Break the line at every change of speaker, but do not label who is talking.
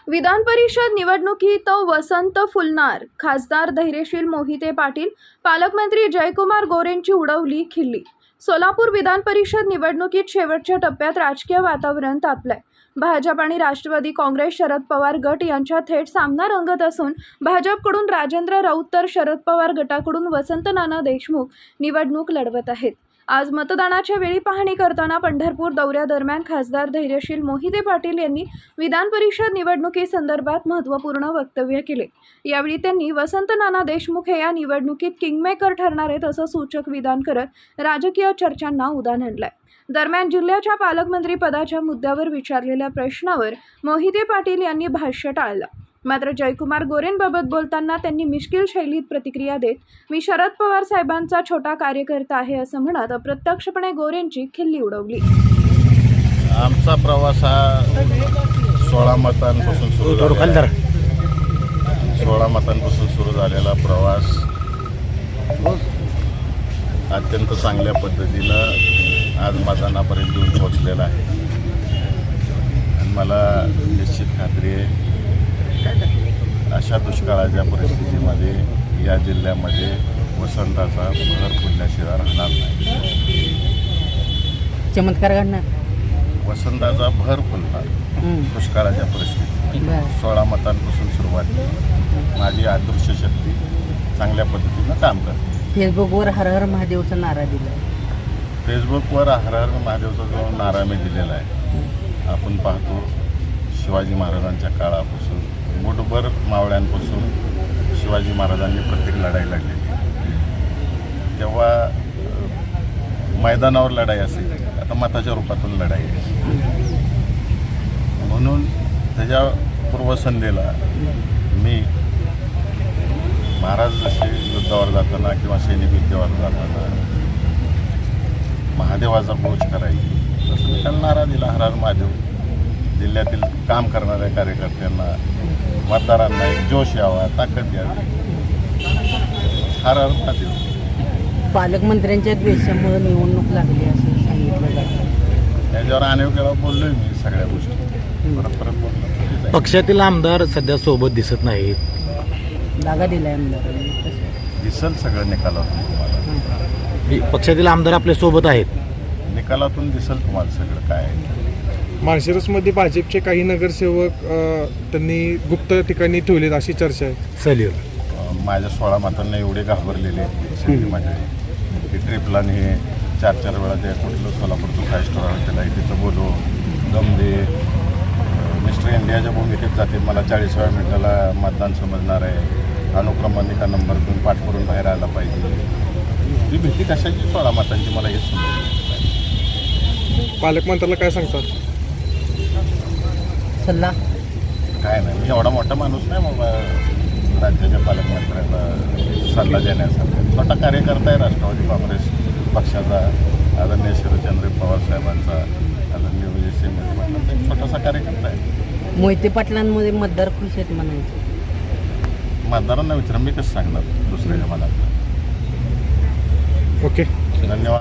विधान परिषद निवडणुकीत वसंत फुलणार, खासदार धैर्यशील मोहिते पाटील, पालकमंत्री जयकुमार गोरेंची उडवली खिल्ली। सोलापूर विधान परिषद निवडणुकीत शेवटच्या टप्प्यात राजकीय वातावरण तापलंय। भाजप आणि राष्ट्रवादी काँग्रेस शरद पवार गट यांच्यात थेट सामना रंगत असून भाजपकडून राजेंद्र राऊत तर शरद पवार गटाकडून वसंत नाना देशमुख निवडणूक लढवत आहेत। आज मतदानाच्या वेळी पाहणी करताना पंढरपूर दौऱ्यादरम्यान खासदार धैर्यशील मोहिते पाटील यांनी विधान परिषद निवडणुकीसंदर्भात महत्त्वपूर्ण वक्तव्य केले। यावेळी त्यांनी वसंत नाना देशमुख हे या निवडणुकीत किंगमेकर ठरणार आहेत असं सूचक विधान करत राजकीय चर्चांना उधाण आणलंय। दरम्यान जिल्ह्याच्या पालकमंत्री पदाच्या मुद्द्यावर विचारलेल्या प्रश्नावर मोहिते पाटील यांनी भाष्य टाळलं। मात्र जयकुमार गोरेंबाबत बोलताना त्यांनी मिश्किल शैलीत प्रतिक्रिया देत मी शरद पवार साहेबांचा छोटा कार्यकर्ता आहे असं म्हणत अप्रत्यक्षपणे गोरेंची खिल्ली उडवली।
आमचा प्रवास हा 16 मतांपासून सुरू झालेला प्रवास अत्यंत चांगल्या पद्धतीनं आज मतदानापर्यंत येऊन पोहोचलेला आहे। आणि मला निश्चित खात्री आहे अशा दुष्काळाच्या परिस्थितीमध्ये या जिल्ह्यामध्ये वसंताचा भर फुलल्याशिवाय राहणार नाही।
चमत्कार घडणार,
वसंताचा भर फुलणार दुष्काळाच्या परिस्थितीत 16 मतांपासून सुरुवात माझी अदृश्य शक्ती चांगल्या पद्धतीनं काम करते।
फेसबुकवर हर हर महादेवचा नारा दिला।
फेसबुकवर हर हर महादेवचा जो नारा मी दिलेला आहे, आपण पाहतो शिवाजी महाराजांच्या काळापासून मुठभर मावळ्यांपासून शिवाजी महाराजांनी प्रत्येक लढाई लढलेली। तेव्हा मैदानावर लढाई असेल, आता मताच्या रूपातून लढाई आहे। म्हणून त्याच्या पूर्वसंध्येला मी महाराज जसे युद्धावर जाताना किंवा सैनिक युद्धावर जाताना महादेवाचा पूज करायची तसं मी त्यांना नारा दिला, हर हर महादेव। जिल्ह्यातील काम करणाऱ्या कार्यकर्त्यांना मतदारांना एक जोश यावा, ताकद यावी, हर हर महादेव।
पालकमंत्र्यांच्या द्वेषामुळे निवडणूक लागली असं सांगितलं जातं।
त्याच्यावर अनेक वेळा बोललोय मी सगळ्या गोष्टी, परत बोललो।
पक्षातील आमदार सध्या सोबत दिसत नाहीत,
जागा दिलाय आमदारांनी,
दिसल सगळं निकालातून तुम्हाला।
पक्षातील आमदार आपल्या सोबत आहेत,
निकालातून दिसल तुम्हाला सगळं काय आहे।
माळशिरसमध्ये भाजपचे काही नगरसेवक त्यांनी गुप्त ठिकाणी ठेवलेत अशी चर्चा आहे।
सलील
माझ्या 16 मतांना एवढे घाबरलेले सगळी मंडळी की ट्रिपला हे 4-4 वेळा ते कुठलं सोलापूरचं 5 स्टार हॉटेल आहे तिथं बोलू, दम दे, मिस्टर इंडियाच्या भूमिकेत जाते, मला 40व्या मिनिटाला मतदान समजणार आहे, अनुक्रमानिका नंबर घेऊन पाठ करून बाहेर आला पाहिजे। ही भीती कशाची 16 मतांची मला हे समजलं।
पालकमंत्र्याला काय सांगतात?
सल्ला
काय नाही, मी एवढा मोठा माणूस नाही बाबा राज्याच्या पालकमंत्र्याला सल्ला देण्यासारखा। छोटा कार्यकर्ता आहे राष्ट्रवादी काँग्रेस पक्षाचा, आदरणीय शरदचंद्र पवार साहेबांचा, आदरणीय विजयसिंह मोहिते पाटलांचा एक छोटासा कार्यकर्ता आहे।
मोहिते पाटलांमध्ये मतदार खुश आहेत म्हणायचं।
मतदारांना विचार, मी कसं सांगणार दुसऱ्याच्या मनातलं।
ओके,
धन्यवाद।